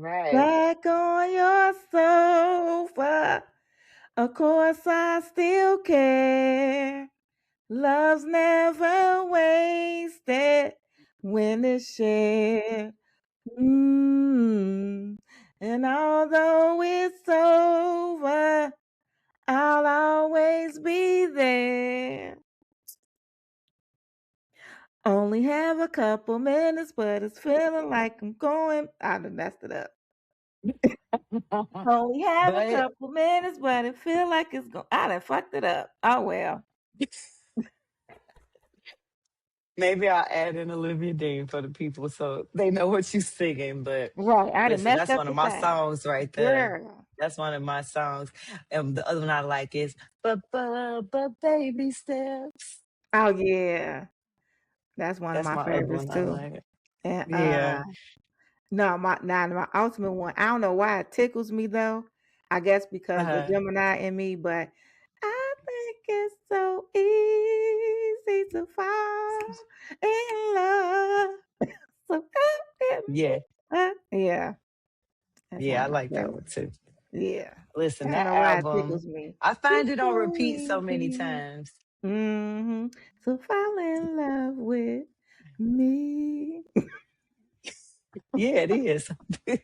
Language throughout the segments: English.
Right. Back on your sofa. Of course, I still care. Love's never wasted when it's shared. And although it's over, I'll always be there. Only have a couple minutes, but it's feeling like I'm going. I done messed it up. Only have a But couple minutes, but it feel like it's going. I done fucked it up. Oh well. maybe I'll add in Olivia Dean for the people so they know what you're singing. But Right. I done listen, messed that's up one of the my thing. songs right there. Girl. That's one of my songs. And the other one I like is but baby steps. Oh yeah. That's one of That's my my other favorites one I too. like. And Yeah. no, my ultimate one. I don't know why it tickles me though. I guess because the Uh-huh. Gemini in me, but I think it's so easy to fall in love. So come at Yeah. me. Yeah, that's one Yeah, I of my like that one favorites. too. Yeah. Listen, I don't that know why it album, tickles me. I find It's it on so repeat so many easy. times. Mm-hmm. So fall in love with me. Yeah, it is. I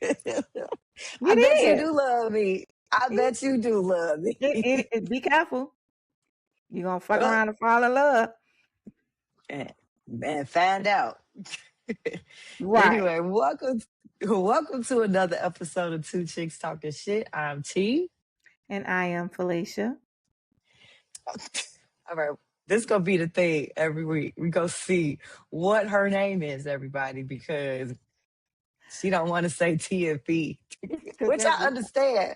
It bet you is. do love me. I It, bet you do love me. be careful. You're gonna fuck around and fall in love. And find out. Right. Anyway, welcome to another episode of Two Chicks Talking Shit. I'm T. And I am Felicia. All right. This gonna be the thing every week. We go see what her name is, everybody, because she don't want to say T and P, Cause which that's I understand.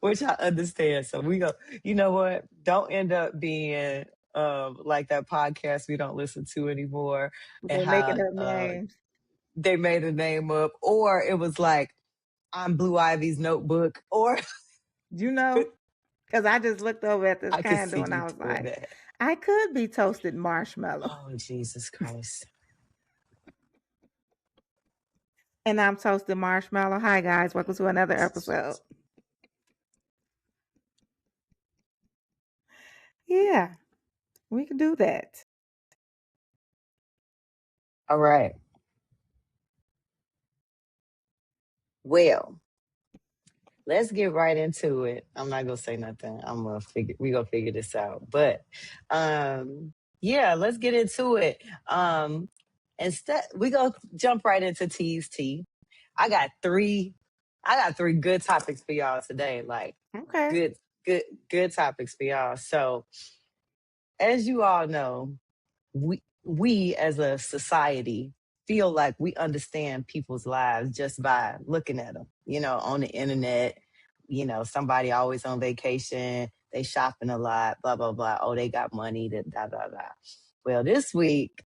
Which I understand. So we go. You know what? Don't end up being like that podcast we don't listen to anymore, and they making how up names. they made a name up, or it was like I'm Blue Ivy's notebook, or You know? Cause I just looked over at this I could candle see and you I was doing like, that. I could be toasted marshmallow. Oh Jesus Christ! And I'm toasted marshmallow. Hi guys, welcome to another episode. Yeah, we can do that. All right. Well, let's get right into it. I'm not gonna say nothing. We gonna figure this out. But yeah, let's get into it. Instead we go jump right into T's T. I got three good topics for y'all today. Like Okay. good, good topics for y'all. So as you all know, we as a society feel like we understand people's lives just by looking at them. On the internet. Somebody always on vacation, they shopping a lot, blah blah blah. Oh, they got money, da da da da. Well, this week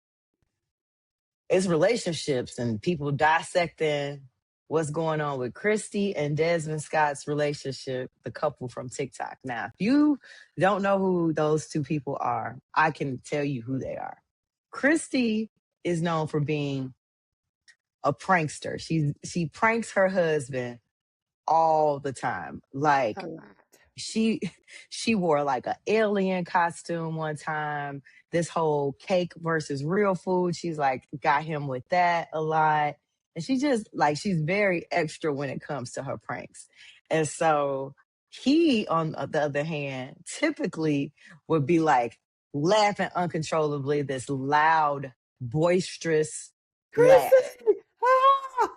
it's relationships and people dissecting what's going on with Christy and Desmond Scott's relationship, the couple from TikTok. Now, if you don't know who those two people are, I can tell you who they are. Christy is known for being a prankster. She pranks her husband all the time. A Like lot. she she wore like an alien costume one time. This whole cake versus real food, she's like got him with that a lot. And she just like she's very extra when it comes to her pranks. And so he, on the other hand, typically would be like laughing uncontrollably, this loud, boisterous laugh, Chrissy! Ah!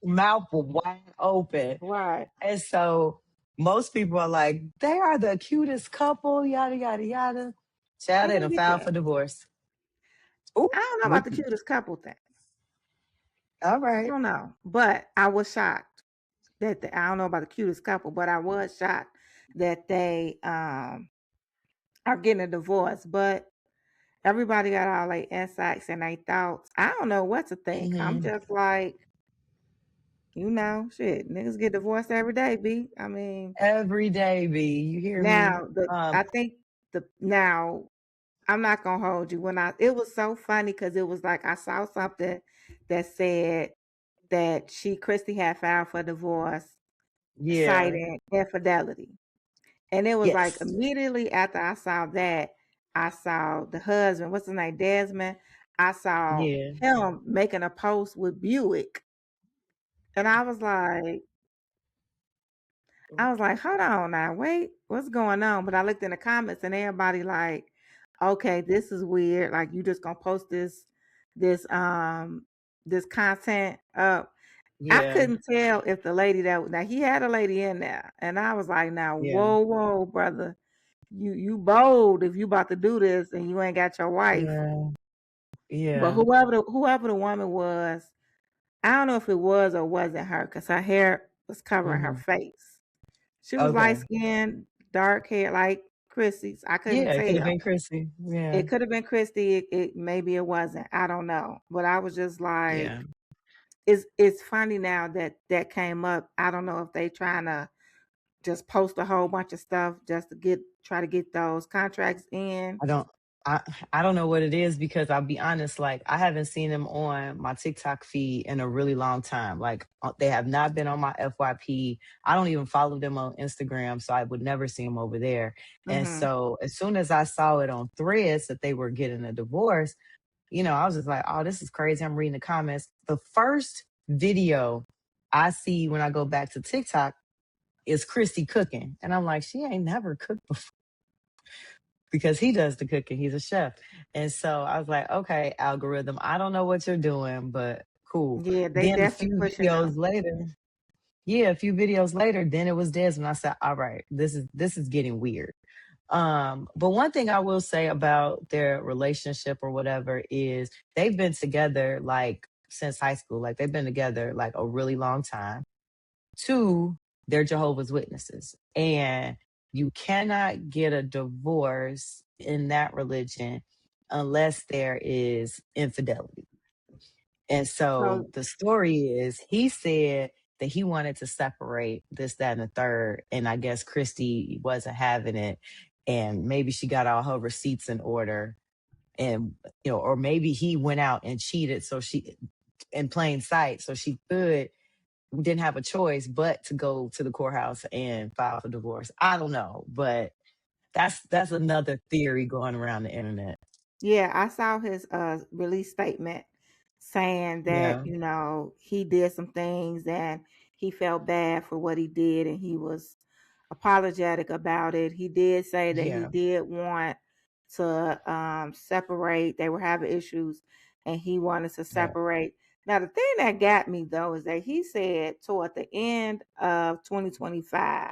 mouth wide open. Right. And so most people are like, they are the cutest couple, yada, yada, yada. I Child, they don't done get filed that. for divorce. Ooh, I don't know about the cutest couple thing. all I right. don't know. But I was shocked that I don't know about the cutest couple, but I was shocked that they are getting a divorce. But everybody got all their insights and their thoughts. I don't know what to think. I'm Mm-hmm. just like, shit, niggas get divorced every day, B. I mean, Every day, B. You hear me? now I think now I'm not gonna hold you. It was so funny because it was like I saw something that said that Christy had filed for divorce, Yeah. citing infidelity. And it was like Yes. immediately after I saw that, I saw the husband, what's his name, Desmond. I saw Yeah. him making a post with Buick. And I was like, hold on now, wait, what's going on? But I looked in the comments and everybody like, okay, this is weird. Like you just gonna post this this content up. I Yeah. couldn't tell if the lady that now he had a lady in there, and I was like, now Yeah. whoa, brother, you bold if you about to do this and you ain't got your wife. Yeah. But Yeah. whoever the woman was, I don't know if it was or wasn't her because her hair was covering her Hmm. face. She was light Okay. skinned, dark hair like Chrissy's. I couldn't Yeah, it could have tell. been Chrissy. Yeah. It could have been Christy. It maybe it wasn't. I don't know. But I was just like, Yeah. it's funny now that came up. I don't know if they trying to just post a whole bunch of stuff just to try to get those contracts in. I don't I I don't know what it is because I'll be honest, like I haven't seen them on my TikTok feed in a really long time. Like they have not been on my FYP. I don't even follow them on Instagram, so I would never see them over there. And Mm-hmm. so as soon as I saw it on Threads that they were getting a divorce, I was just like, oh, this is crazy. I'm reading the comments. The first video I see when I go back to TikTok is Christy cooking. And I'm like, she ain't never cooked before because he does the cooking. He's a chef. And so I was like, okay, algorithm, I don't know what you're doing, but cool. Yeah, they Then a definitely few pushing videos them. later, yeah, a few videos later, then it was Desmond. I said, all right, this is getting weird. But one thing I will say about their relationship or whatever is they've been together like since high school. Like they've been together like a really long time. Two, they're Jehovah's Witnesses. And you cannot get a divorce in that religion unless there is infidelity. And so So the story is he said that he wanted to separate this, that, and the third. And I guess Christy wasn't having it. And maybe she got all her receipts in order. And, or maybe he went out and cheated. So she, in plain sight, so she didn't have a choice but to go to the courthouse and file for divorce. I don't know, but that's another theory going around the internet. yeah, I saw his release statement saying that, Yeah, he did some things and he felt bad for what he did and he was apologetic about it. He did say that he yeah, did want to separate. They were having issues and he wanted to yeah. separate. Now, the thing that got me though is that he said toward the end of 2025,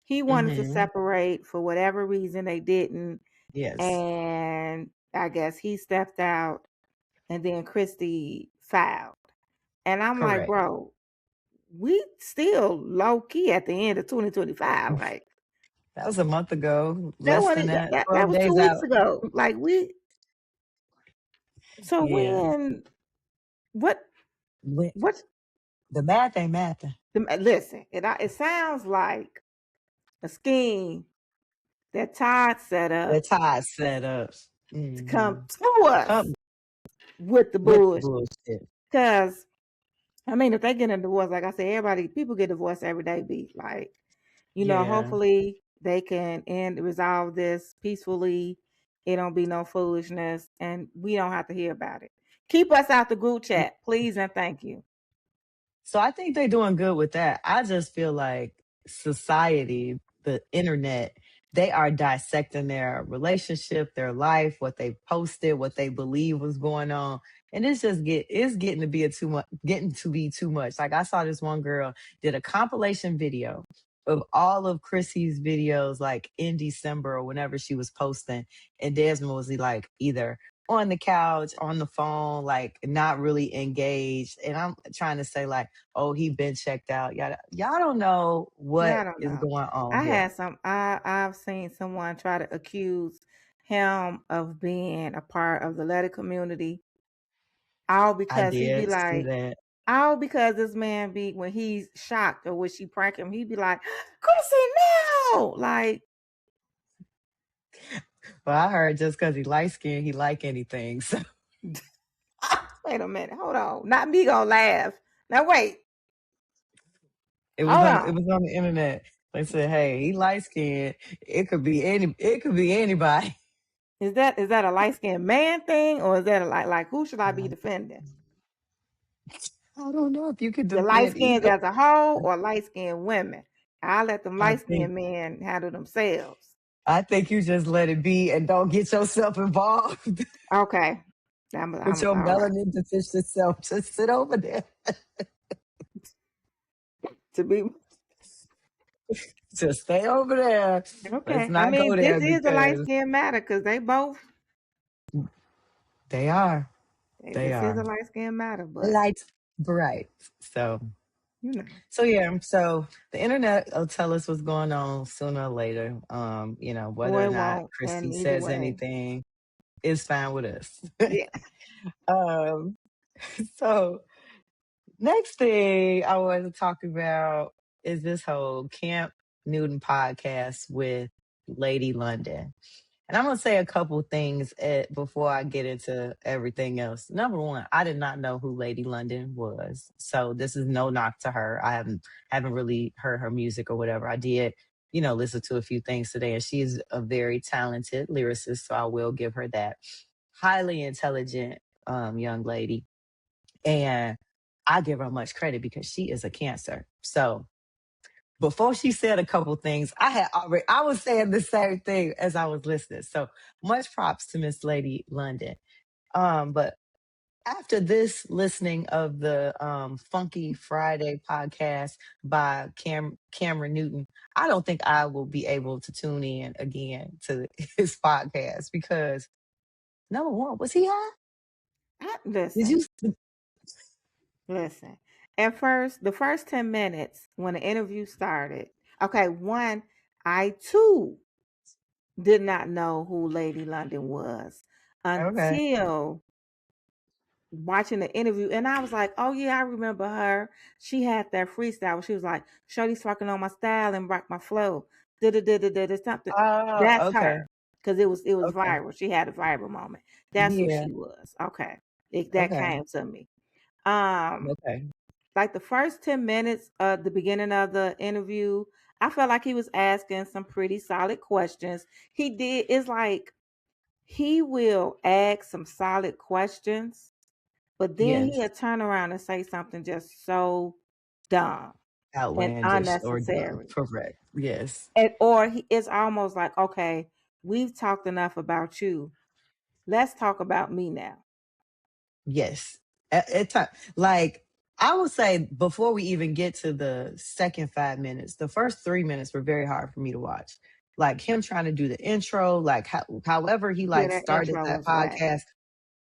he wanted to Hmm. separate for whatever reason they didn't. Yes, And I guess he stepped out and then Christy filed. And I'm like, correct. bro, we still low key at the end of 2025. Like That was a month ago, that less one than that, that 12 was two days weeks out. ago. Like so Yeah. when what When- what The math ain't math. listen, it sounds like a scheme that Todd set up The tie set up. to Hmm. come to us Come with the with the bullshit. bullshit. Cause I mean, if they get a divorce, like I said, people get divorced every day. Be like, Yeah. hopefully they can resolve this peacefully. It don't be no foolishness, and we don't have to hear about it. Keep us out the group chat, please, and thank you. So I think they're doing good with that. I just feel like society, the internet, they are dissecting their relationship, their life, what they posted, what they believe was going on. And it's getting to be getting to be too much. Like I saw this one girl did a compilation video of all of Chrissy's videos like in December or whenever she was posting. And Desmond was like either on the couch, on the phone, like not really engaged. And I'm trying to say like, oh, he been checked out. Y'all don't know Yeah, I what don't is know. going on here. I've seen someone try to accuse him of being a part of the letter community, all I because he be did see like, that. all because this man be when he's shocked or when she prank him, he be like, Chrissy, no, like. But I heard just because he light skinned, he like anything. So Wait a minute, hold on. Not me gonna laugh Now wait, It was hold on. on. It was on the internet. They said, "Hey, he light skinned. It could be any. It could be anybody." Is that a light skinned man thing, or is that a like who should I be defending? I don't know if you could The light defend skins either. as a whole or light skinned women? I'll let them I light think. skinned men handle themselves. I think you just let it be and don't get yourself involved Okay. with I'm your all right. melanin deficient self. Just sit over there. To be Just stay over there. Let's okay. I not go mean, this there is a light because skin matter because they both. they are. They This is are a light skin matter, but light bright. So you know, yeah. So the internet will tell us what's going on sooner or later. Whether or boy not won't. Christy And either says way, anything is fine with us. yeah. um. So next thing I want to talk about is this whole Camp Newton podcast with Lady London. And I'm gonna say a couple things before I get into everything else. Number one, I did not know who Lady London was, so this is no knock to her. I haven't really heard her music or whatever. I did, listen to a few things today, and she's a very talented lyricist, so I will give her that. Highly intelligent young lady, and I give her much credit because she is a Cancer. So before she said a couple things, I was saying the same thing as I was listening. So much props to Miss Lady London. But after this listening of the Funky Friday podcast by Cameron Newton, I don't think I will be able to tune in again to his podcast because number one, was he high? Did Listen, you? listen. At first, the first 10 minutes when the interview started, okay, one, I too did not know who Lady London was Okay. until watching the interview, and I was like, "Oh yeah, I remember her. She had that freestyle where she was like, "Shorty's fucking on my style and rock my flow." Da da da da da something. That's Okay. her because it was Okay. viral. She had a viral moment. That's who Yeah. she was. Okay, that Okay. came to me. Um, Okay. like the first 10 minutes of the beginning of the interview, I felt like he was asking some pretty solid questions. He did. It's like he will ask some solid questions, but then Yes. he'll turn around and say something just so dumb and Outlandish or dumb. unnecessary. Correct. Yes. It's almost like, okay, we've talked enough about you. Let's talk about me now. Yes. At time, like I would say, before we even get to the second 5 minutes, the first 3 minutes were very hard for me to watch. Like him trying to do the intro, like however he Yeah, like that started intro that was whack. podcast.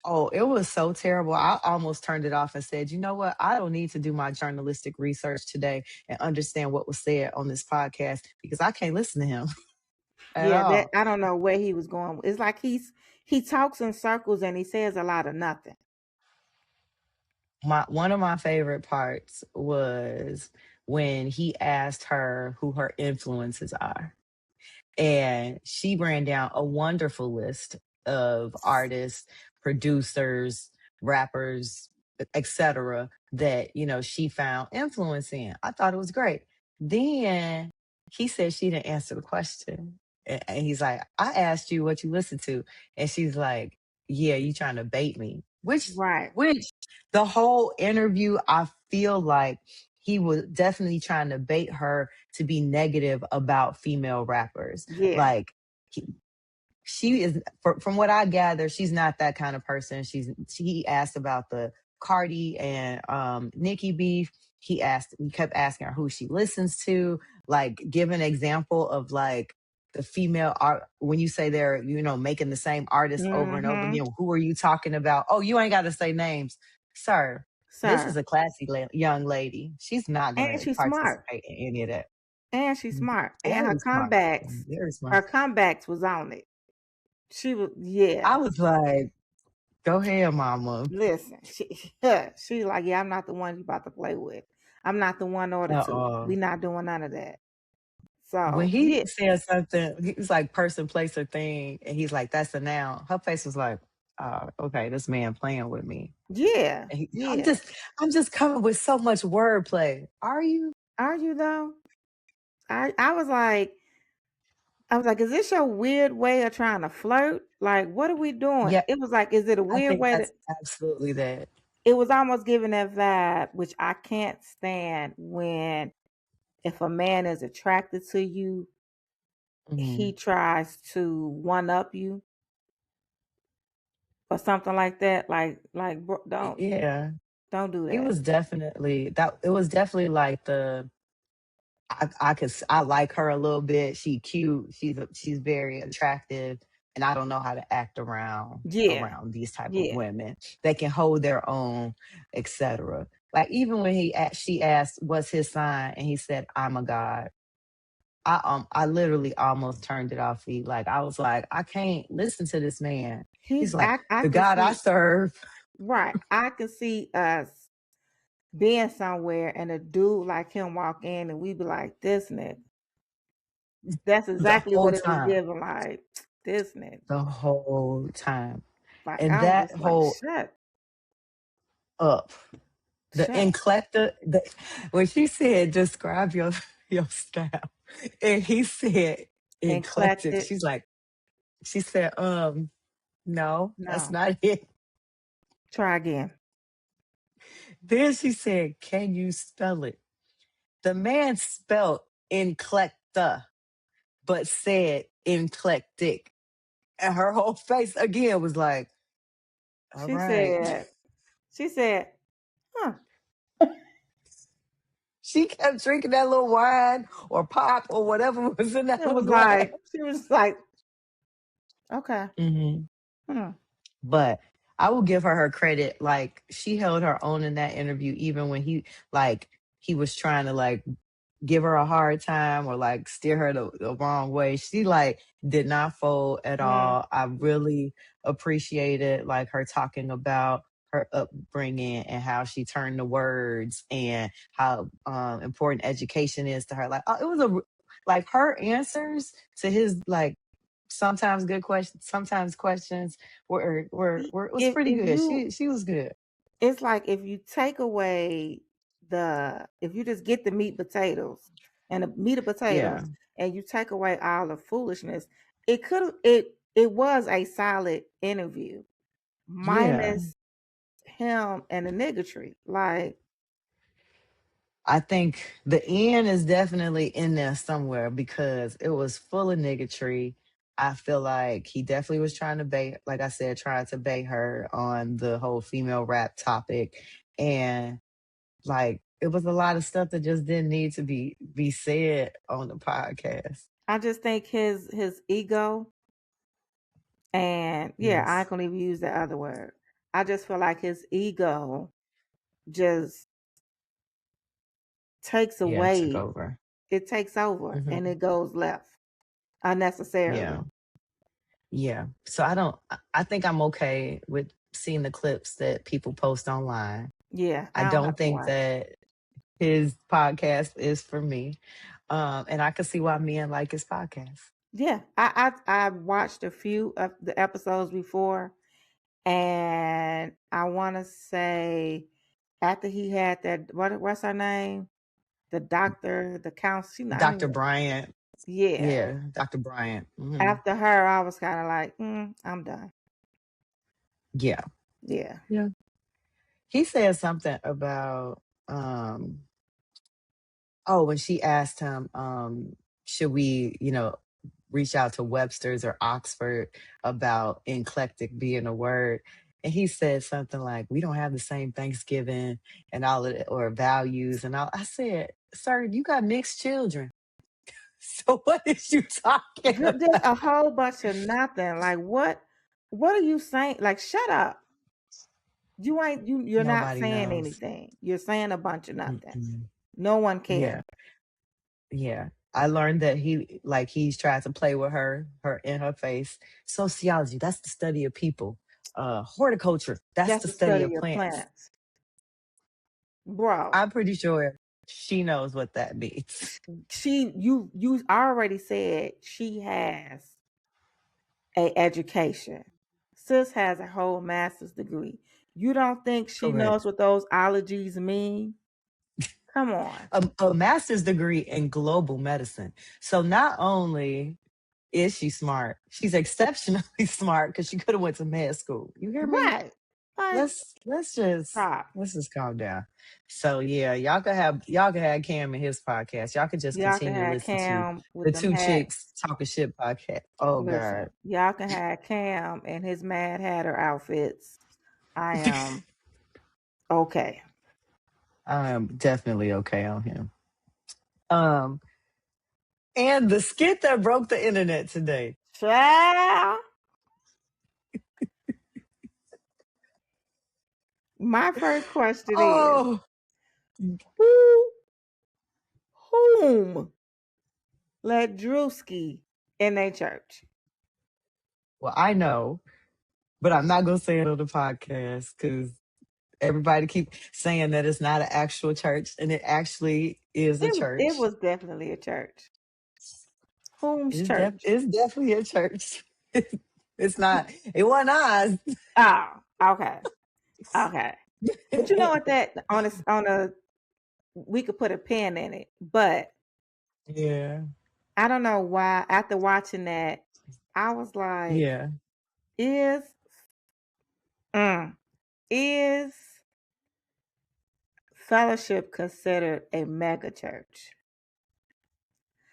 Oh, it was so terrible. I almost turned it off and said, you know what? I don't need to do my journalistic research today and understand what was said on this podcast because I can't listen to him at Yeah, that all. I don't know where he was going. It's like he talks in circles and he says a lot of nothing. One of my favorite parts was when he asked her who her influences are. And she ran down a wonderful list of artists, producers, rappers, etc. that, she found influence in. I thought it was great. Then he said she didn't answer the question. And he's like, I asked you what you listened to. And she's like, yeah, you trying to bait me. Right. Which the whole interview, I feel like he was definitely trying to bait her to be negative about female rappers. Yeah. Like he, she is, from what I gather, she's not that kind of person. He asked about the Cardi and Nicki beef. He kept asking her who she listens to, like give an example of like the female art when you say they're, making the same artist over and over Mm-hmm. again. Who are you talking about? Oh, you ain't got to say names, sir. This is Sir. a classy young lady. She's not And gonna she's smart. participate in any of that. And she's smart. And Very smart. Very her smart. comebacks was on it. She was, I yeah. was like, go ahead, mama. Listen, she's like, yeah, I'm not the one you about to play with. I'm not the one or the two. Uh-uh. We not doing none of that. When So he yeah, said something, he was like person, place, or thing, and he's like, that's a noun. Her face was like, okay, this man playing with me. Yeah, And yeah. I'm just coming with so much wordplay. Are you? Are you though? I was like, is this your weird way of trying to flirt? Like, what are we doing? Yeah, It was like, is it a I weird think way to that's absolutely that. it was almost giving that vibe, which I can't stand when if a man is attracted to you, he Mhm. tries to one up you or something like that. Like bro, Yeah, don't do he that. was definitely that. It was definitely like the I like her a little bit. She cute. She's very attractive, and I don't know how to act Yeah, around these type of yeah. women. They can hold their own, etc. Like even when she asked what's his sign, and he said I'm a god. I literally almost turned it off. Like I was like, I can't listen to this man. He's like I the can God I see serve. right. I can see us being somewhere and a dude like him walk in and we be like, this nigga. That's The exactly whole what it was time, given, like, this nigga. the whole time, Like and I'm that just like, whole up the shut up. eclectic. When she said describe your style, and he said And eclectic, collected. she said no, that's No. not it. Try again. Then she said, can you spell it? The man spelled eclecta, but said eclectic. And her whole face again was like, all She right. said, she said, huh. She kept drinking that little wine or pop or whatever was in that It little was glass. like, she was like, okay. Hmm. Hmm. But I will give her credit. Like she held her own in that interview, even when he was trying to like give her a hard time or like steer her the wrong way. She like did not fold at Mm. all. I really appreciated like her talking about her upbringing and how she turned the words and how important education is to her. Like it was like her answers to his like sometimes good questions, sometimes questions were it was pretty If good. you She was good. it's like if you take away if you just get the meat potatoes and the meat of Yeah. potatoes and you take away all the foolishness, it was a solid interview Yeah. minus him and the niggatry. Like, I think the end is definitely in there somewhere because it was full of niggatry. I feel like he definitely was trying to bait, like I said, trying to bait her on the whole female rap topic. And like it was a lot of stuff that just didn't need to be said on the podcast. I just think his ego and yeah, I Yes. can't even use the other word. I just feel like his ego just takes Yeah, it took away, over. it takes over and Hmm. it goes left unnecessarily. Yeah. Yeah. So I think I'm okay with seeing the clips that people post online. Yeah, I I don't don't have to think watch. that his podcast is for me. And I can see why men like his podcast. Yeah, I watched a few of the episodes before, and I want to say after he had that what's her name, the doctor, the counselor. I don't Dr. even. Bryant. Yeah, Yeah, Dr. Bryant. Hmm. after her, I was kind of like, I'm done. Yeah. Yeah, Yeah. He said something about when she asked him, should we, reach out to Webster's or Oxford about eclectic being a word? And he said something like, we don't have the same Thanksgiving and all of it, or values and all. I said, sir, you got mixed children. So what is you talking just about? a whole bunch of nothing. Like what? What are you saying? Like shut up. You ain't you. You're not Nobody saying knows. anything. You're saying a bunch of nothing. Mm-mm. No one Yeah. cares. Yeah. I learned that he's tried to play with her in her face. Sociology, that's the study of people. Horticulture, that's That's the the study study of of plants. plants, bro. I'm pretty sure she knows what that means. You already said she has a education, sis has a whole master's degree. You don't think she knows Correct. what those ologies mean? Come on. A master's degree in global medicine. So not only is she smart, she's exceptionally smart because she could have went to med school. You hear me? Right. Like, Let's props. just calm down. So yeah, y'all can have Cam in his podcast. Y'all can just Y'all can continue to have listen to Cam with the them two hats. chicks talking shit podcast. Oh God. Listen, y'all can have Cam and his Mad Hatter outfits. I am okay. I am definitely okay on him. Um, and the skit that broke the internet today. Child. My first question is Oh, who whom let Drewski in their church? well, I know, but I'm not gonna say it on the podcast because everybody keep saying that it's not an actual church, and it actually is a It church. was definitely a church. Whom's church? It's definitely a church. It's not. It wasn't ours. Oh, okay. Okay. But you know what, that on a we could put a pin in it. But Yeah. I don't know why after watching that, I was like, Yeah. is is fellowship considered a mega church?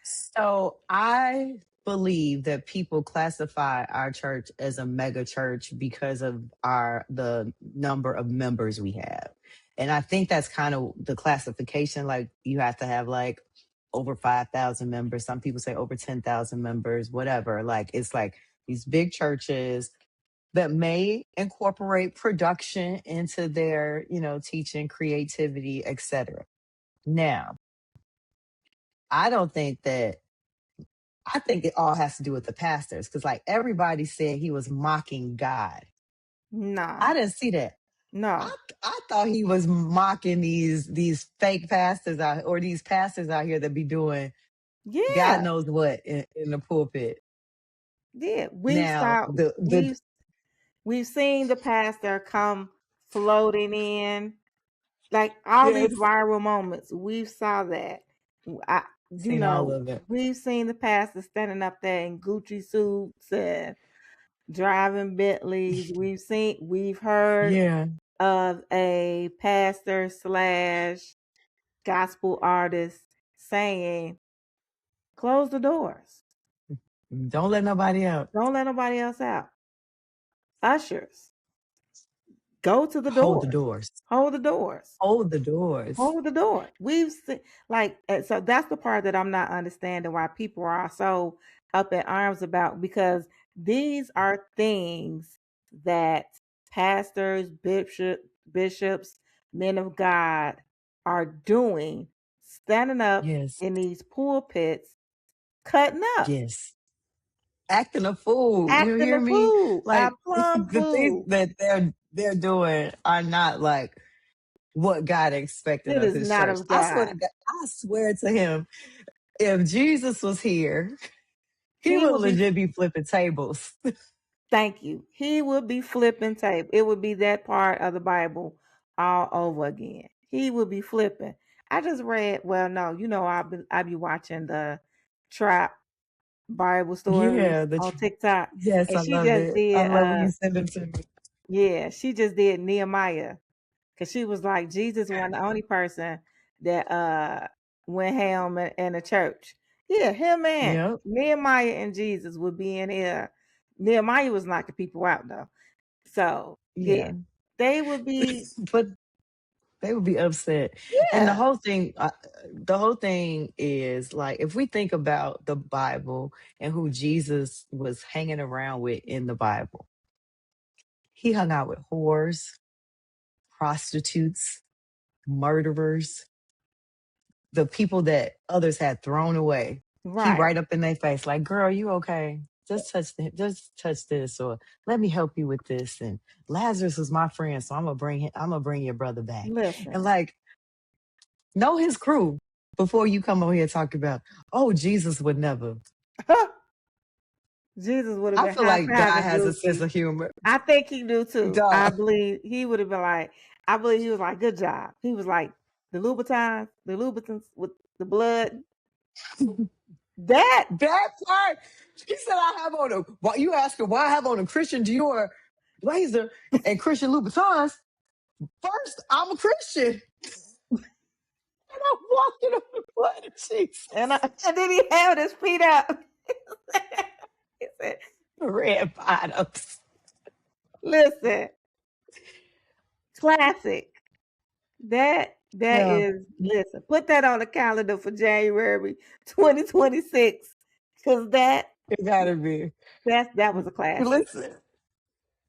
So I believe that people classify our church as a mega church because of the number of members we have. And I think that's kind of the classification. Like you have to have like over 5,000 members. Some people say over 10,000 members, whatever. Like it's like these big churches that may incorporate production into their, teaching, creativity, etc. Now, I don't think that I think it all has to do with the pastors because, like, everybody said he was mocking God. No. I didn't see that. No. I thought he was mocking these fake pastors out or these pastors out here that be doing God Yeah. knows what in the pulpit. Yeah. Now We've seen the pastor come floating in, like all these yes, viral moments. We saw that. I, seen all of it. we've seen the pastor standing up there in Gucci suits and driving Bentleys. We've heard Yeah, of a pastor slash gospel artist saying, "Close the doors. don't let nobody out. Don't let nobody else out." Ushers, go to the Hold the doors. doors. Hold the doors. Hold the doors. Hold the door. We've seen, like, so that's the part that I'm not understanding why people are so up in arms about, because these are things that pastors, bishops, men of God are doing, standing up Yes, in these pulpits, cutting up, yes. Acting a fool. You acting hear a me? fool, a Like plumb the things fool. that they're doing are not like what God expected It of is his not church. of I swear God. to God, I swear to him, if Jesus was here, he He would will be legit be flipping tables. Thank you. He would be flipping tape. It would be that part of the Bible all over again. He would be flipping. I just read, well, no, I be watching the trap Bible stories Yeah, on TikTok. yes, And I she love just it. I did love when you send it to me. she just did Nehemiah. Cause she was like, Jesus wasn't the only person that went ham in the church. Yeah, him and Yep. Nehemiah and Jesus would be in here. Nehemiah was knocking people out though. So yeah, Yeah. they would be, But they would be upset. And yeah, the whole thing is like if we think about the Bible and who Jesus was hanging around with in the Bible, he hung out with whores, prostitutes, murderers, the people that others had thrown away. He right. right up in their face, like, "Girl, you okay? Just touch this, or let me help you with this." And Lazarus was my friend, so I'm gonna bring your brother back. And Listen, like, know his crew before you come over here talking about, oh, Jesus would never. Jesus would have I been feel high like God fiving has a sense Gucci. of humor. I think he do too. I Duh. believe he would have been like, I believe he was like, good job. He was like, the Louboutins with the blood. That That part. He said I have on a why you asking why I have on a Christian Dior blazer and Christian Louboutins. First, I'm a Christian. And I'm walking on the blood of Jesus. and then he held his feet up. He said, Red bottoms. listen, classic. That Yeah, is, listen, put that on the calendar for January 2026. Cause it gotta be. that was a classic. Listen,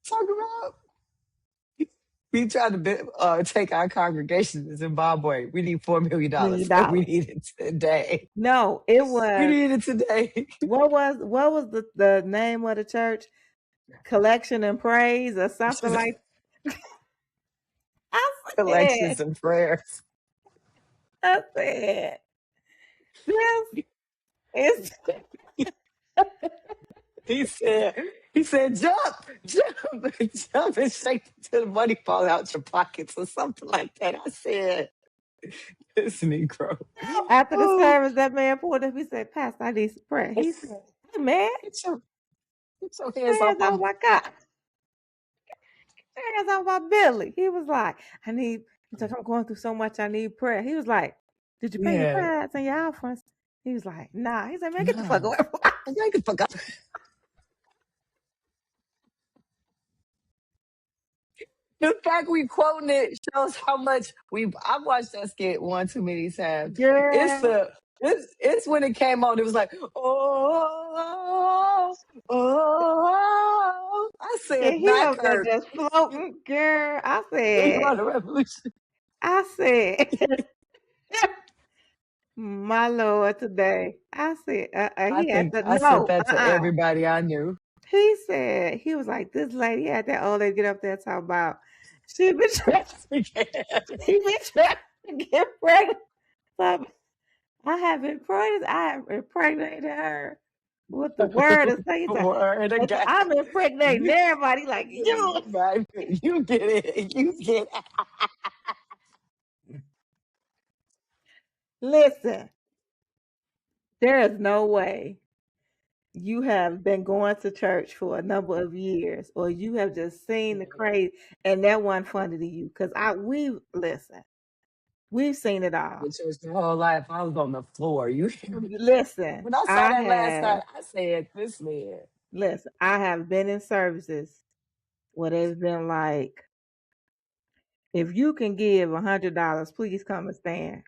talk about we tried to take our congregation to Zimbabwe. We need $4 million. Million And we dollars. need it today. No, it We was need it today. what was the name of the church? Collection and Praise or something like. I said, Collections and prayers. I said, this is He said, jump, jump, jump and shake till the money fall out your pockets or something like that. I said, this Negro. after the Oh, service. That man pulled up. He said, Pastor, I need some prayer. He said, hey man, get your, get your hands off hands my on my God, hands on my belly. He was like, he's like, I'm going through so much. I need prayer. He was like, did you pay your yeah. tithes and your offerings? He was like, nah. He said, man, get the fuck No. away from me. I think I forgot. The fact we quoting it shows how much I've watched that skit one too many times. It's Girl. the it's when it came on. It was like, oh, oh. I And said, he back up there hurt. just floating. Girl, You on the revolution. I said, my Lord, today. I said, I he had think to, I said no, that to everybody I knew. He said, he was like, this lady, he had that old lady get up there talk about, she been trying, she been trying to get pregnant. So I have impregnated her with the word of Satan. Word of God. I'm impregnating You, everybody like you. you get it. You get it. Listen, there is no way you have been going to church for a number of years, or you have just seen the crazy, and that wasn't funny to you. Because we've seen it all. In church the whole life. I was on the floor. You hear me? Listen, When I saw that last night, I said, this man. I have been in services where they've been like, if you can give $100, please come and stand.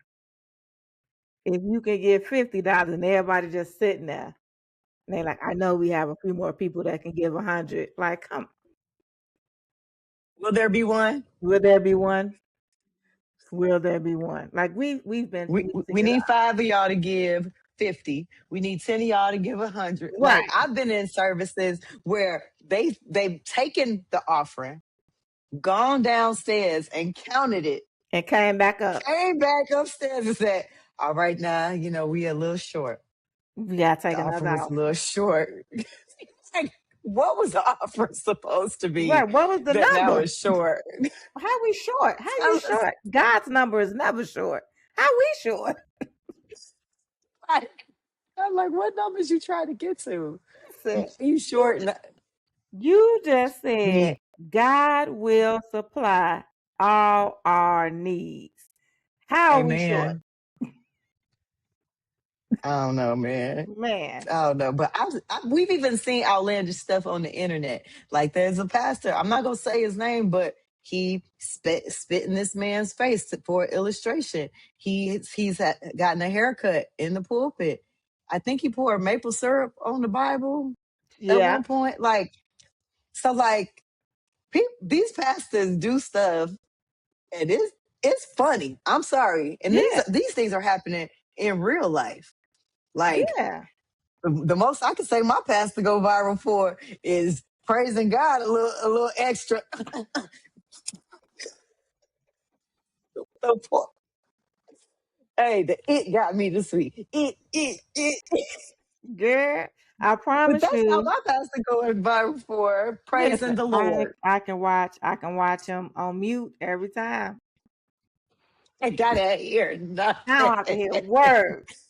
If you can give $50, and everybody just sitting there, and they're like, I know we have a few more people that can give 100. Like, come, Will there be one? will there be one? Will there be one? Like we've seen We it need all. 5 of y'all to give 50. We need 10 of y'all to give 100. Like Right. I've been in services where they've taken the offering, gone downstairs and counted it, And came back up. came back upstairs and said, all right, now, we a little short. We gotta take The offering another was a little offering. short. Like, what was the offering supposed to be Right. What was the that number? was short? How we short? How I you was short? God's number is never short. How we short? like, I'm like, what numbers you trying to get to? Listen, You short? you just said Me. God will supply all our needs. How are we short? Amen. I don't know, man. Man. I don't know, but we've even seen outlandish stuff on the internet. Like there's a pastor. I'm not gonna say his name, but he spit in this man's face for illustration. He's gotten a haircut in the pulpit. I think he poured maple syrup on the Bible at Yeah. one point. Like so, like these pastors do stuff, and it's funny. I'm sorry, and Yeah. these things are happening in real life. Like Yeah. the most I can say my pastor go viral for is praising God a little extra. Hey, the it got me this week. It. Girl. I But promise that's how you. my pastor going viral for praising Listen, the Lord. I can watch him on mute every time. I gotta hear Now nothing. I can hear words.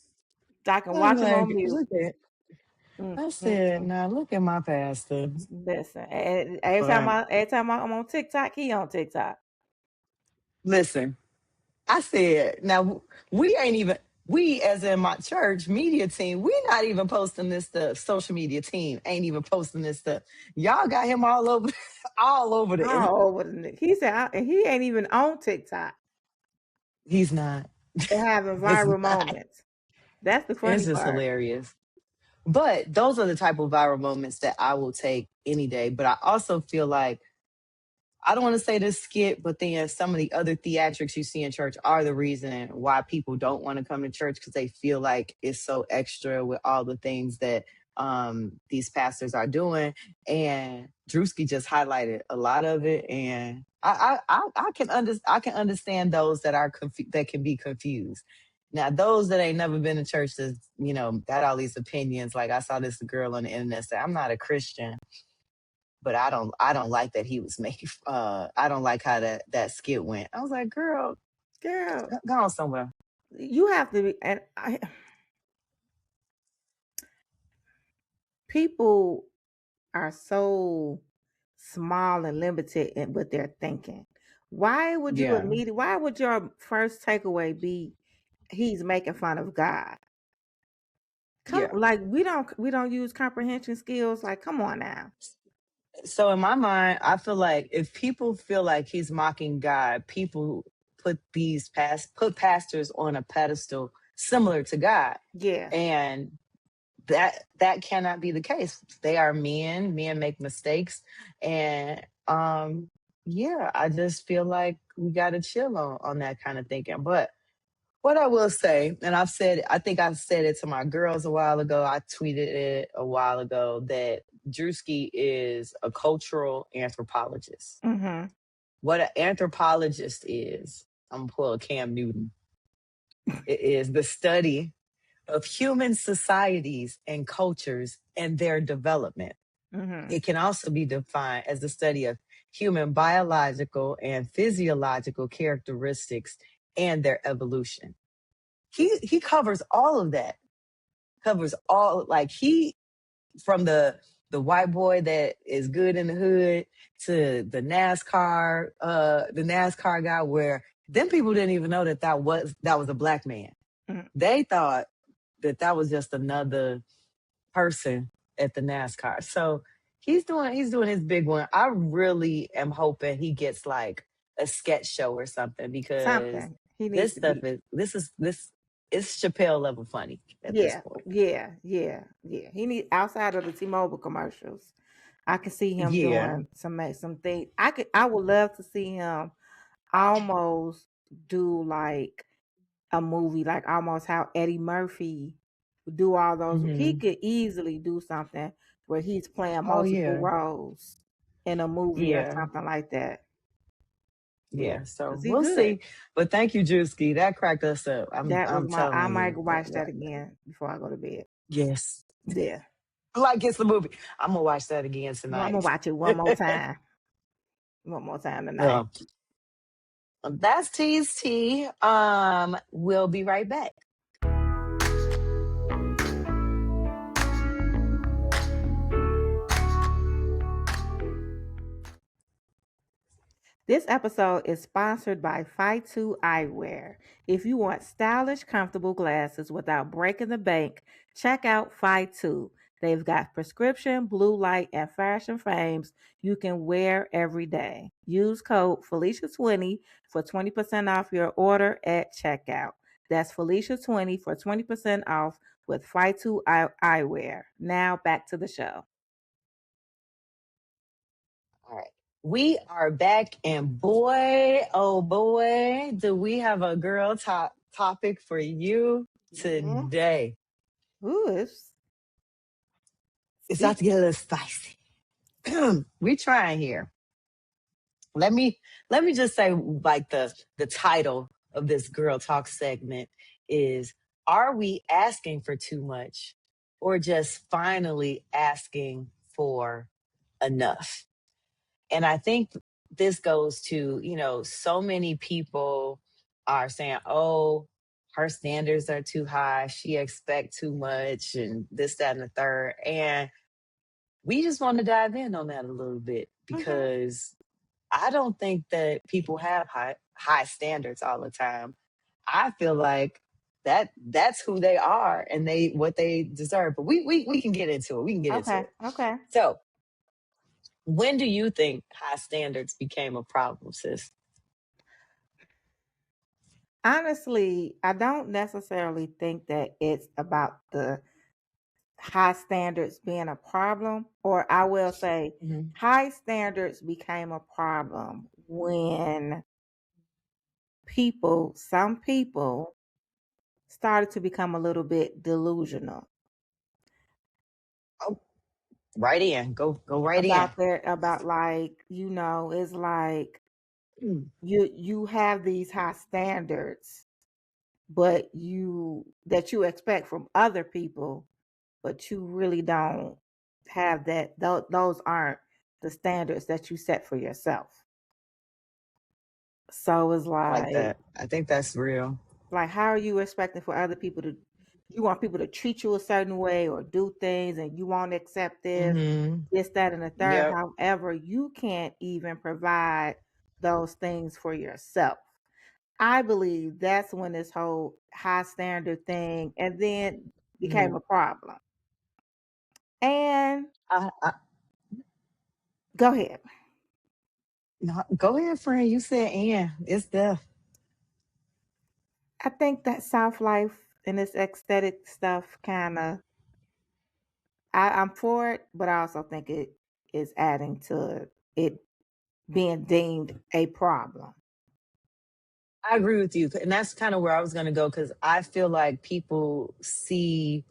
I can I'm watch him on like, mute. look at. Mm, I mm, said, mm. now look at my pastor. Listen, But every time I'm on TikTok, he on TikTok. listen, I said, now we ain't even. We, as in my church media team, we not even posting this stuff. Social media team ain't even posting this stuff. Y'all got him all over, all over the internet. All over he said and he ain't even on TikTok. He's not. They're having He's viral not. moments. That's the It's funny just part. hilarious. But those are the type of viral moments that I will take any day. But I also feel like I don't want to say this skit, but then some of the other theatrics you see in church are the reason why people don't want to come to church because they feel like it's so extra with all the things that these pastors are doing. And Drewski just highlighted a lot of it, and I can understand those that are that can be confused. Now, those that ain't never been to church, that got all these opinions. Like I saw this girl on the internet say, "I'm not a Christian." But I don't like that he was making I don't like how that skit went. I was like, girl, Girl, go on somewhere. you have to be people are so small and limited in what they're thinking. Yeah, Why would your first takeaway be he's making fun of God? Come yeah. like we don't use comprehension skills. Like, come on now. So in my mind, I feel like if people feel like he's mocking God, people put pastors on a pedestal similar to God. Yeah. And that cannot be the case. They are men. Men make mistakes. And yeah, I just feel like we gotta chill on that kind of thinking. But what I will say, and I think I said it to my girls a while ago. I tweeted it a while ago that Drewski is a cultural anthropologist. Mm-hmm. What an anthropologist is, I'm gonna pull a Cam Newton. It is the study of human societies and cultures and their development. Mm-hmm. It can also be defined as the study of human biological and physiological characteristics and their evolution. He covers all of that. Covers all like he from the white boy that is good in the hood to the NASCAR guy where them people didn't even know that was a black man. Mm-hmm. They thought that was just another person at the NASCAR. So he's doing his big one. I really am hoping he gets like a sketch show or something because Something. He needs to be. this is Chappelle level funny at this Yeah, point. yeah. He need outside of the T-Mobile commercials. I can see him Yeah. doing some things. I would love to see him almost do like a movie, like almost how Eddie Murphy do all those. He Hmm. could easily do something where he's playing Oh multiple yeah. roles in a movie or Yeah. something like that. Yeah, Yeah. So because he we'll good. see. But thank you, Drewski. That cracked us up. I'm I telling might you. watch that again before I go to bed. Yes. Yeah. Like it's the movie. I'm gonna watch that again Well, I'm gonna tonight. watch it one more time. One more time tonight. Yeah. That's T's T. We'll be right back. This episode is sponsored by Fight2 Eyewear. If you want stylish, comfortable glasses without breaking the bank, check out Fight2. They've got prescription, blue light, and fashion frames you can wear every day. Use code Felicia20 for 20% off your order at checkout. That's Felicia20 for 20% off with Fight2 Eyewear. Now back to the show. All right. We are back, and boy, oh boy, do we have a girl topic for you Mm-hmm. today. Ooh, it's It's about speak. to get a little spicy. We trying here. Let me just say, like the title of this girl talk segment is: Are we asking for too much, or just finally asking for enough. And I think this goes to, so many people are saying, oh, her standards are too high. She expect too much and this, that, and the third. And we just want to dive in on that a little bit Mm-hmm. because I don't think that people have high standards all the time. I feel like that's who they are and they what they deserve. But we can get into it. We can get into Okay. it. Okay. So when do you think high standards became a problem, sis? Honestly, I don't necessarily think that it's about the high standards being a problem, or I will say Mhm. high standards became a problem when some people started to become a little bit delusional Oh, right in. Go right in. about like, it's like Mm. you have these high standards but you expect from other people, but you really don't have that. Those aren't the standards that you set for yourself. So it's I like like, that. I think that's real. how are you expecting for other people to? You want people to treat you a certain way or do things, and you won't accept Hmm. this, that, and the third. Yep. However, you can't even provide those things for yourself. I believe that's when this whole high standard thing and then became Hmm. a problem. And I, go ahead. no, go ahead, friend. You said, and it's the. I think that South Life and this aesthetic stuff kind of, I'm for it, but I also think it is adding to it being deemed a problem. I agree with you, and that's kind of where I was going to go because I feel like people see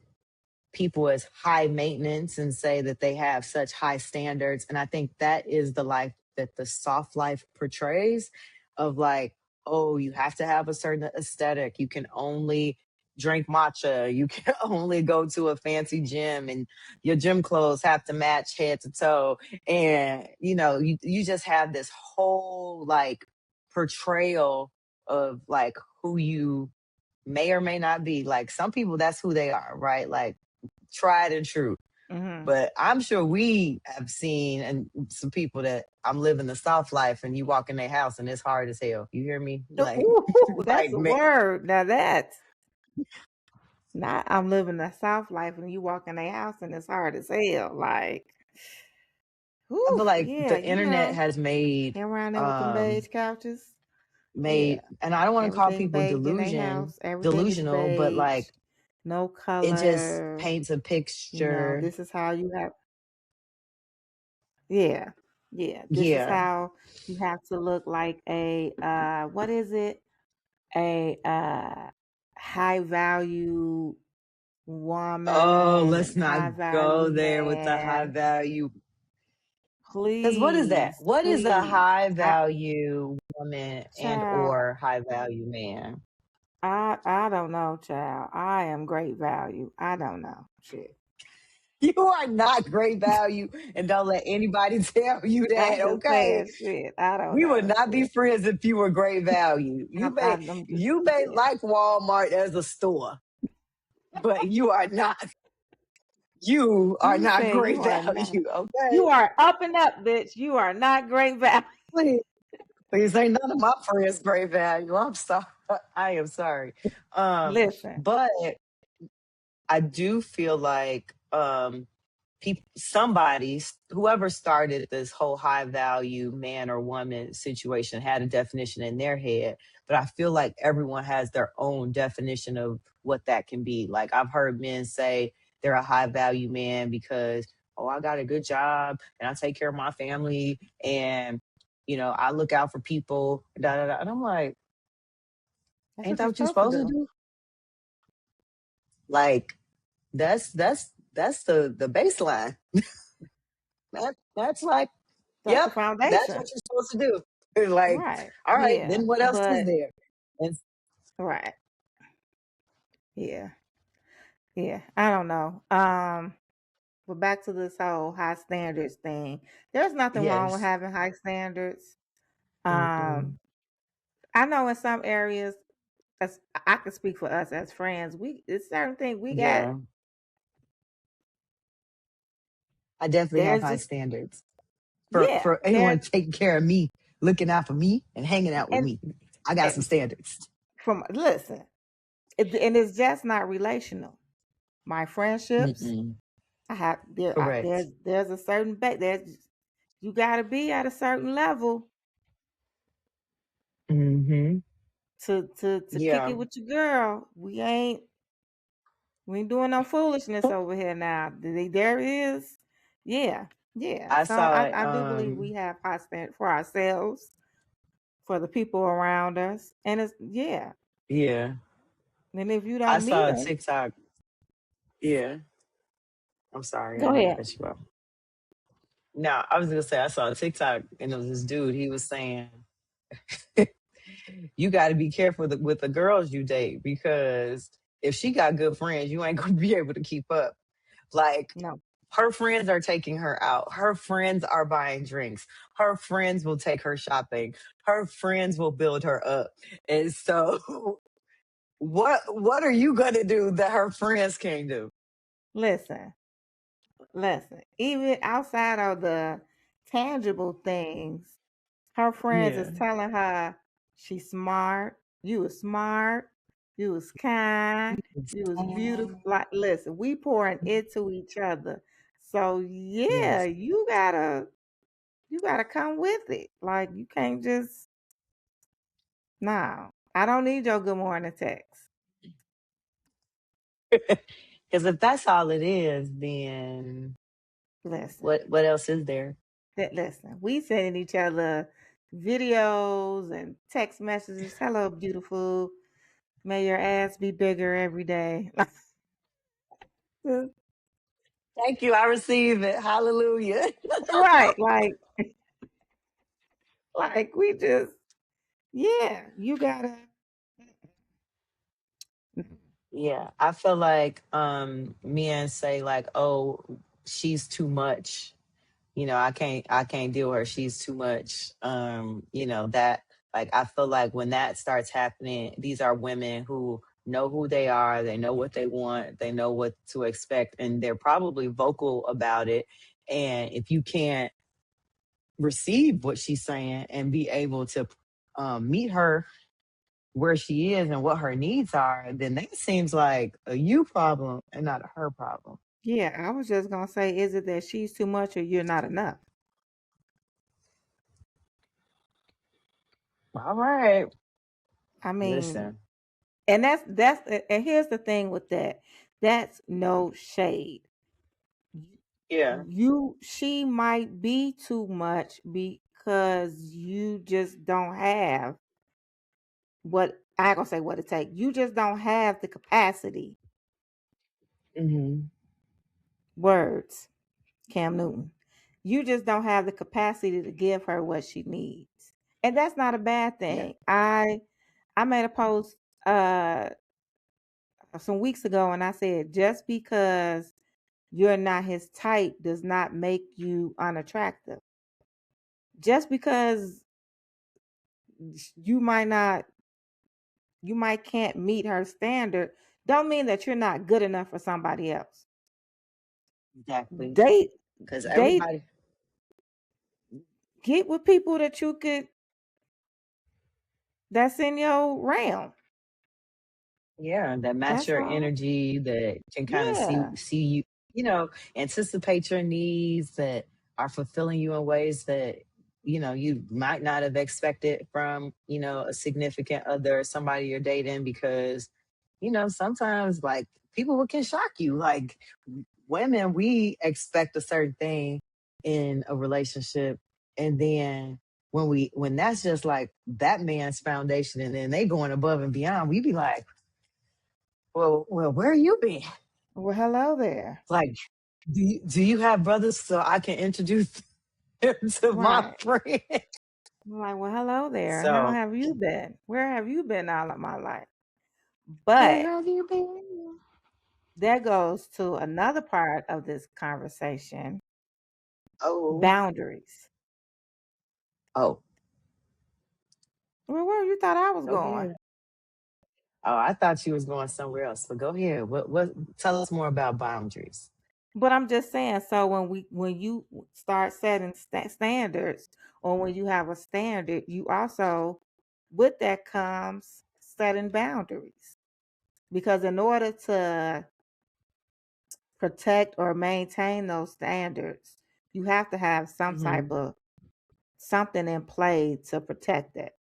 people as high maintenance and say that they have such high standards. And I think that is the life that the soft life portrays of like, oh, you have to have a certain aesthetic. You can only drink matcha. You can only go to a fancy gym and your gym clothes have to match head to toe. And, you just have this whole like portrayal of like who you may or may not be. Like some people, that's who they are, right? Like tried and true. Hmm. But I'm sure we have seen and some people that I'm living the soft life and you walk in their house and it's hard as hell. You hear me? Like, Ooh, that's like a man, word. Now that's not, I'm living the South life and you walk in a house and it's hard as hell. Like, I whew, feel like yeah, the internet has they around there with them beige couches. Yeah, and I don't want to call everything people beige in their house. Everything is delusional, but beige, like no it just color. paints a picture. This is how you have. Yeah, yeah. This is Yeah. how you have to look like a what is it? A high value Oh, woman let's and not high value go there with the high man. value. Because what is that? Please, What is a please. high value woman and Child, or high value man? I don't know, child. I am great value. I don't know. Shit. You are not great value, and don't let anybody tell you that. I'm just saying Okay, shit. I don't we would know. not be Shit. friends if you were great value. I'm just You may yeah. like Walmart as a store, but you are not. You are You not said great you are not. value. Okay, You are up and up, bitch. You are not great value. please, please ain't none of my friends great value. I'm sorry. I am sorry. Listen. But I do feel like somebody, whoever started this whole high value man or woman situation had a definition in their head, but I feel like everyone has their own definition of what that can be. Like I've heard men say they're a high value man because, oh, I got a good job and I take care of my family and I look out for people, da, da, da. And I'm like, That's ain't what that you're what you're supposed to supposed to do. do? Like that's the baseline. That's like, That's the yep, that's foundation. what you're supposed to do. It's like, Right. all right, Yeah. then what else is But there? And right. Yeah. Yeah, I don't know. But back to this whole high standards thing. There's nothing wrong with Yes. having high standards. Um, Hmm. I know in some areas, as I can speak for us as friends, it's certain things we got. Yeah. I definitely have There's high just standards yeah, for anyone taking care of me, looking out for me, and hanging out with and, me. I got some and standards. from listen, and it's just not relational. My friendships, Mm-mm. I have Correct. there's a certain you got to be at a certain level Hmm. to kick Yeah. it with your girl. We ain't doing no foolishness over here now. There is, yeah, yeah. I So saw it. I do believe we have high standard for ourselves, for the people around us, and it's yeah. Yeah. And if you I don't meet saw a them, TikTok. Yeah. I'm sorry, I go didn't mean to ahead. cut you off. No, I was gonna say I saw a TikTok and it was this dude. He was saying, "You got to be careful with the girls you date because if she got good friends, you ain't gonna be able to keep up. Like No, her friends are taking her out. Her friends are buying drinks. Her friends will take her shopping. Her friends will build her up. And so, what are you gonna do that her friends can't do? listen, listen. Even outside of the tangible things, her friends is Yeah. telling her she's smart. You was smart. You was kind. You was beautiful. Like, listen, we pouring into each other. So yeah, Yes. you gotta come with it. Like you can't just no. I don't need your good morning text. Because if that's all it is, then Listen, what else is there? listen. We sending each other videos and text messages. Hello, beautiful. May your ass be bigger every day. Thank you. I receive it. Hallelujah. Right. Like we just yeah, you gotta Yeah. I feel like men say like, oh, she's too much. I can't deal with her. She's too much. That like I feel like when that starts happening, these are women who know who they are, they know what they want, they know what to expect, and they're probably vocal about it. And if you can't receive what she's saying and be able to meet her where she is and what her needs are, then that seems like a you problem and not a her problem. yeah, I was just gonna say, is it that she's too much or you're not enough? All right. I mean, Listen. and and here's the thing with that. That's no shade. Yeah. She might be too much because you just don't have what I ain't gonna say what it takes. You just don't have the capacity. Hmm. Words, Cam Newton. You just don't have the capacity to give her what she needs. And that's not a bad Yeah. thing. I made a post some weeks ago and I said just because you're not his type does not make you unattractive. Just because you might not you might can't meet her standard don't mean that you're not good enough for somebody else. Exactly. Date Because date everybody, get with people that you could that's in your realm. yeah, that match That's your all. energy, that can kind of see Yeah. see you, anticipate your needs, that are fulfilling you in ways that you might not have expected from a significant other, somebody you're dating, because sometimes like people can shock you. Like women, we expect a certain thing in a relationship, and then when that's just like that man's foundation, and then they going above and beyond, we be like, well, where you been? Well, hello there. Like, do you have brothers so I can introduce them to my Right. friend? I'm like, well, hello there. How So, have you been? Where have you been all of my life? where But have you been? that goes to another part of this conversation: Oh, boundaries. oh, Well, where you thought I was go going? ahead. Oh, I thought you was going somewhere else, but go ahead. What? Tell us more about boundaries. But I'm just saying, so when you start setting standards, or when you have a standard, you also, with that comes setting boundaries. Because in order to protect or maintain those standards, you have to have some type Hmm. of something in play to protect it.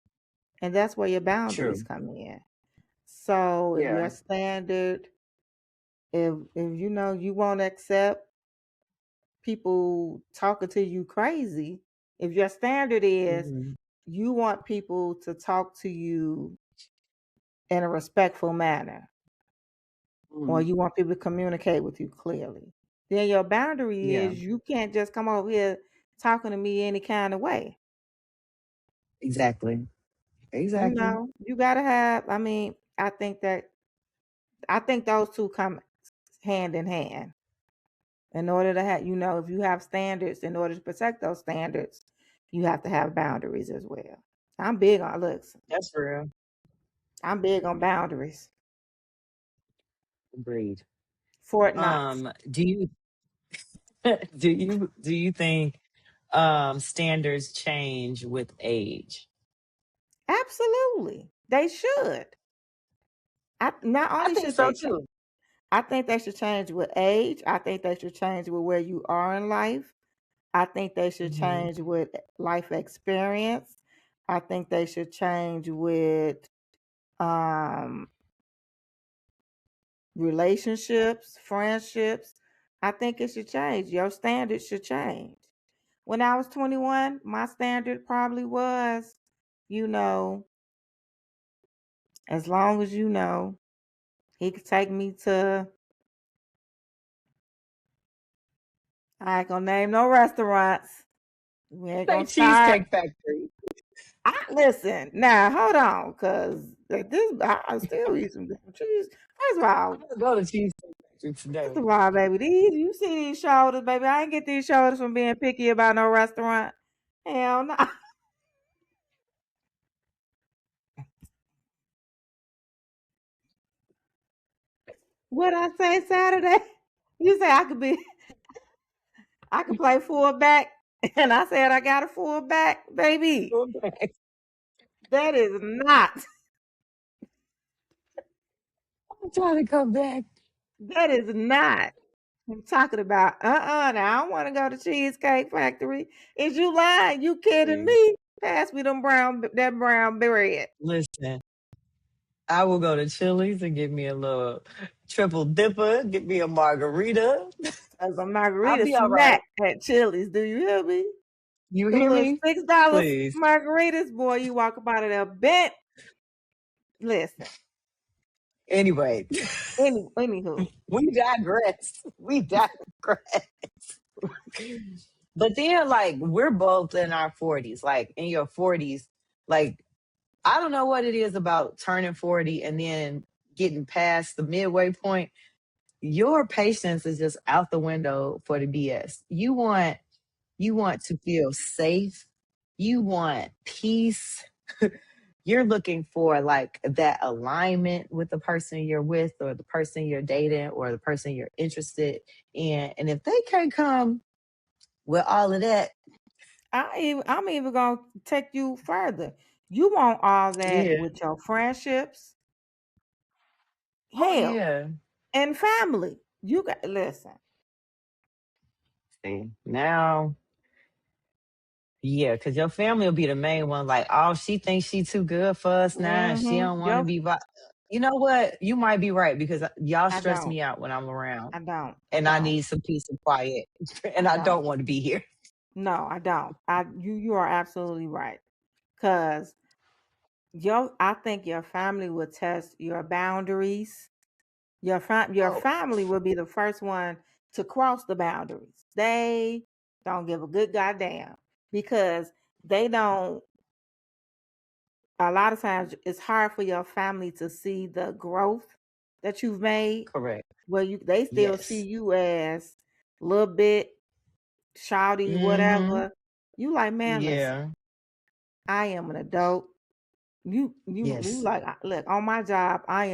And that's where your boundaries True. come in. So if your Yeah. standard, if you know you won't accept people talking to you crazy, if your standard is Hmm. you want people to talk to you in a respectful manner, or Hmm. you want people to communicate with you clearly, then your boundary Yeah. is you can't just come over here talking to me any kind of way. Exactly. You Exactly. know, you gotta have, I mean, I think those two come hand in hand. In order to have, you know, if you have standards, in order to protect those standards, you have to have boundaries as well. I'm big on looks. That's real. I'm big on boundaries. Agreed. Fort Knox. Do you do you think standards change with age? Absolutely. They should. Not I only think should so they change, too. I think they should change with age. I think they should change with where you are in life. I think they should Hmm. change with life experience. I think they should change with um relationships, friendships. I think it should change. Your standards should change. When I was 21, my standard probably was, you know, as long as you know, he could take me to, I ain't gonna name no restaurants. We ain't Say gonna start. Cheesecake Factory. I listen now. Hold on, cause like this, I still eat some damn cheese. First of all, I'm gonna go to Cheesecake Factory first today. of all, baby, these you see these shoulders, baby. I ain't get these shoulders from being picky about no restaurant. Hell no. What I say Saturday? You say I could be, I could play fullback, and I said I got a fullback, baby. Go back. That is not. I'm trying to come back. That is not. I'm talking about now I don't want to go to Cheesecake Factory. Is you lying? You kidding Yeah. me? Pass me that brown bread. Listen, I will go to Chili's and get me a little triple dipper, get me a margarita. Cause a I'll margarita be all right. snack at Chili's. Do you hear me? You Them hear little me? $6 Please. margaritas, boy, you walk up out of there bent. Listen, Anyway, anywho, we digress. We digress. But then, like, we're both in our 40s, like in your 40s. Like, I don't know what it is about turning 40 and then getting past the midway point. Your patience is just out the window for the BS. You want to feel safe. You want peace. You're looking for like that alignment with the person you're with or the person you're dating or the person you're interested in. And if they can't come with all of that, I'm even gonna take you further. You want all that yeah. with your friendships, Oh hell, yeah. and family. You got listen. See, now, yeah, because your family will be the main one. Like, oh, she thinks she too good for us now. And she don't want to Yo, be. You know what? You might be right because y'all I stress don't. me out when I'm around, I don't. I and I don't. need some peace and quiet, I and I don't. don't want to be here. No, I don't. You are absolutely right. Cause I think your family will test your boundaries. Your Oh, family will be the first one to cross the boundaries. They don't give a good goddamn because they don't. A lot of times, it's hard for your family to see the growth that you've made, Correct. where they still see Yes. you as a little bit shouty, Mm-hmm. whatever. You like, man, listen, Yeah. I am an adult. You Yes. like, look, on my job, I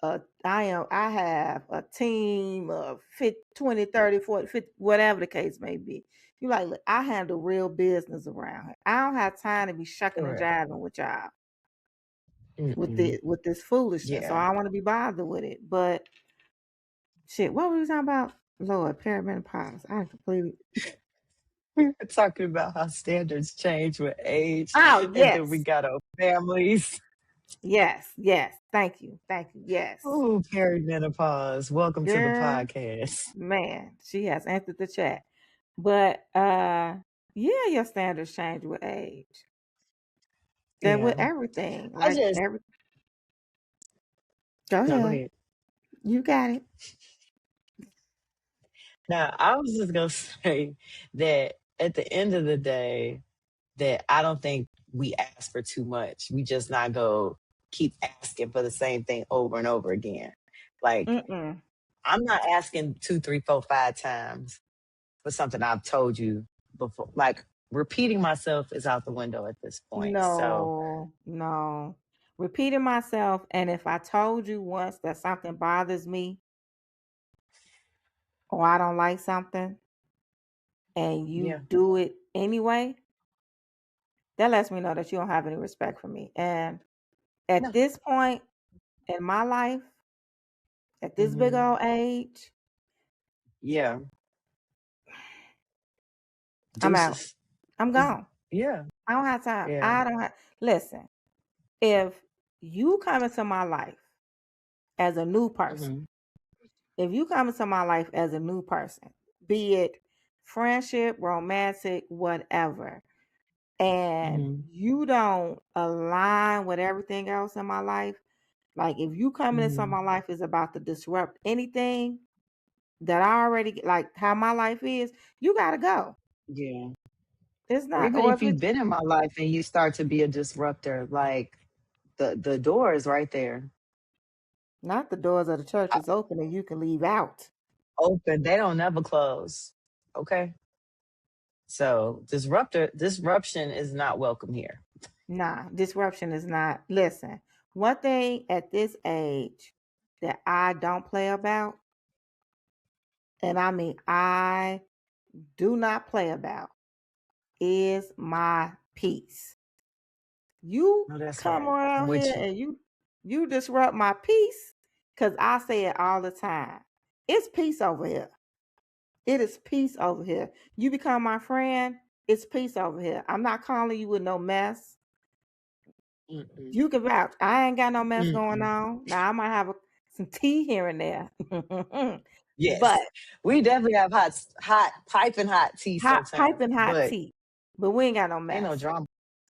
have a team of 50, 20, 30, 40, 50, whatever the case may be. You like, look, I handle real business around here. I don't have time to be shucking and Correct. jiving with y'all Mm-mm. with this foolishness. So Yeah. I don't want to be bothered with it. But shit, what were we talking about? Lord, perimenopause. I completely. We were talking about how standards change with age, Oh and then we yes, got our families. yes. Thank you. Yes, Oh, perimenopause. Welcome to the girl, podcast. man, she has entered the chat. But yeah, your standards change with age. That with Yeah. everything, I like just every. Go no, go ahead, ahead. you got it. Now, I was just gonna say that at the end of the day, that I don't think we ask for too much. We just not go keep asking for the same thing over and over again. Like Mm-mm. I'm not asking two, three, four, five times for something I've told you before. Like repeating myself is out the window at this point. So No. Repeating myself, and if I told you once that something bothers me or I don't like something and you yeah, do it anyway, that lets me know that you don't have any respect for me. And at no, this point in my life, at this big hmm old age, yeah, I'm out. deuces. I'm Is gone. yeah, I don't have time. yeah, I don't have. Listen, if you come into my life as a new person, hmm if you come into my life as a new person, be it friendship, romantic, whatever, and hmm you don't align with everything else in my life, like if you coming into hmm my life is about to disrupt anything that I already like how my life is, you gotta go. yeah. It's Or not, even or if if you've it's been in my life and you start to be a disruptor, like the door is right there, not the doors of the church is open and you can leave out. open. They don't never close. Okay. So disruption is not welcome here. Nah, disruption is not. Listen, one thing at this age that I don't play about, and I mean I do not play about, is my peace. You No, that's come right. I'm around here with you. and you disrupt my peace, because I say it all the time. It's peace over here. It is peace over here. You become my friend, it's peace over here. I'm not calling you with no mess. Mm-mm. You can vouch. I ain't got no mess going Mm-mm. on. Now I might have some tea here and there, Yes, but we definitely have hot, piping hot tea sometimes, piping hot but tea. But we ain't got no ain't no mess. drama.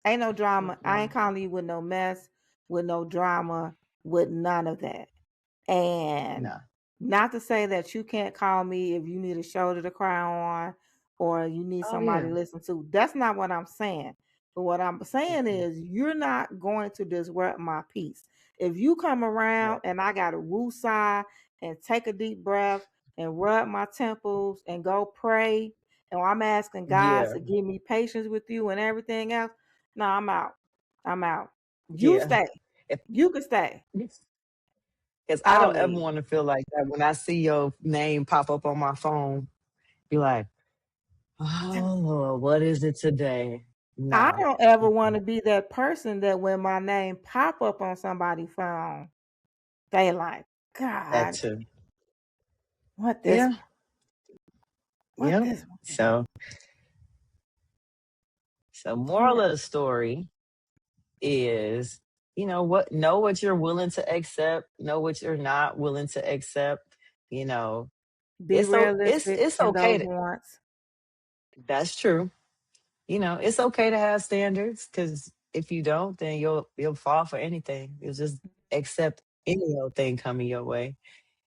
Ain't no drama. I ain't Mm-mm. calling you with no mess, with no drama, with none of that. And No. not to say that you can't call me if you need a shoulder to cry on or you need Oh somebody yeah. to listen to. That's not what I'm saying. But what I'm saying Mm-mm. is you're not going to disrupt my peace. If you come around Right. and I got to woosah and take a deep breath and rub my temples and go pray, and I'm asking God Yeah. to give me patience with you and everything else, no, I'm out. I'm out. You Yeah. stay. If You can stay. because I I'll don't ever leave. want to feel like that when I see your name pop up on my phone. Be like, oh Lord, what is it today? I No. don't ever want Mm-mm. to be that person that when my name pop up on somebody's phone, they like, That God, too. what this, Yeah. what Yep. this. So moral Yeah. of the story is, what, know what you're willing to accept, know what you're not willing to accept. you know Be it's so realistic it's in okay those to, wants. that's true. It's okay to have standards, because if you don't, then you'll fall for anything. You'll just accept any old thing coming your way.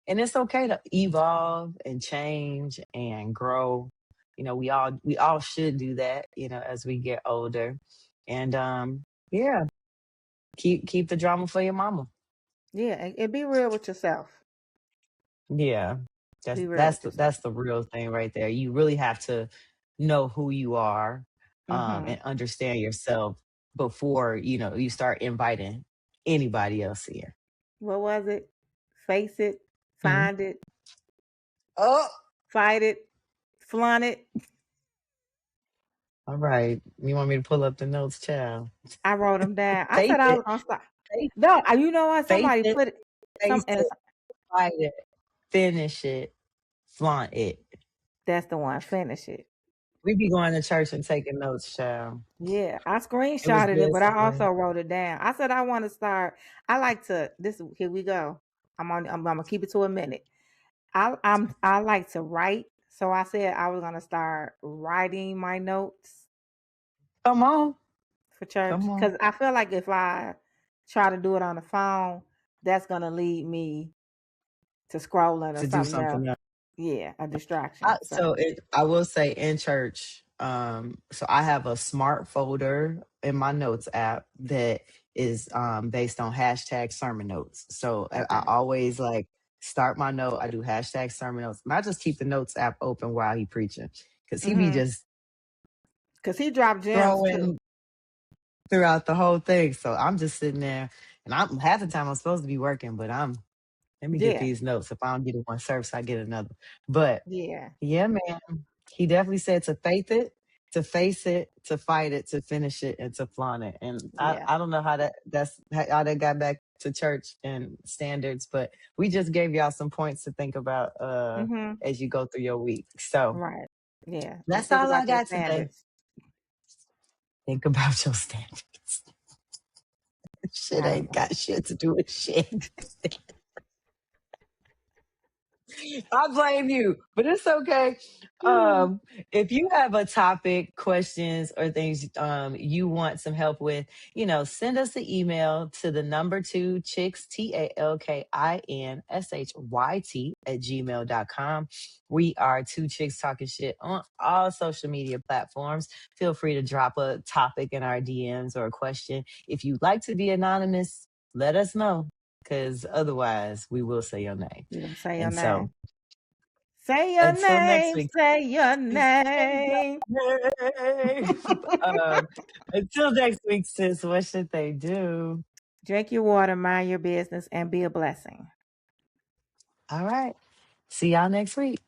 And it's okay to evolve and change and grow. We all should do that, as we get older. And yeah, keep the drama for your mama. Yeah, and be real with yourself. Yeah. That's Be real that's with the yourself. that's the real thing right there. You really have to know who you are, Mm-hmm. and understand yourself before, you start inviting anybody else here. What was it? Face it, Mhm. find it, Oh, fight it, flaunt it. all right. You want me to pull up the notes, child? I wrote them down. I Face said I it, was gonna start. face, No, you know what? face Somebody it, put it. face And it, fight it, finish it, flaunt it. that's the one. Finish it. We be going to church and taking notes, child. Yeah, I It was screenshotted it, good but I seeing. also wrote it down. I said I want to start. I like to. This here we go. I'm gonna keep it to a minute. I like to write, so I said I was gonna start writing my notes Come on, for church come on because I feel like if I try to do it on the phone, that's gonna lead me to scrolling or to do something else. something else. Yeah, a distraction. So. I will say in church, so I have a smart folder in my notes app that is based on hashtag sermon notes. So I Okay. always like start my note. I do hashtag sermon notes. And I just keep the notes app open while he preaching because he be Mhm. just Cause he dropped gems too. throwing throughout the whole thing. So I'm just sitting there, and I'm half the time I'm supposed to be working, but let me get Yeah. these notes. If I don't get one service, I get another. But Yeah. yeah, man. He definitely said to faith it, to face it, to fight it, to finish it, and to flaunt it. And I, Yeah. I don't know how that got back to church and standards, but we just gave y'all some points to think about Mhm. as you go through your week. So Right. Yeah. Just that's think all I about your got today. standards. Think about your standards. Shit All ain't right. got shit to do with shit. I blame you, but it's okay. Um, if you have a topic, questions, or things you want some help with, send us an email to the number two chicks, TALKINSHYT @gmail.com. We are two chicks talking shit on all social media platforms. Feel free to drop a topic in our DMs or a question. If you'd like to be anonymous, let us know because otherwise we will say your name. You're gonna say your And name. so Say your until next name. week, Say your say name. your name. um, until next week, sis, what should they do? Drink your water, mind your business, and be a blessing. All right. See y'all next week.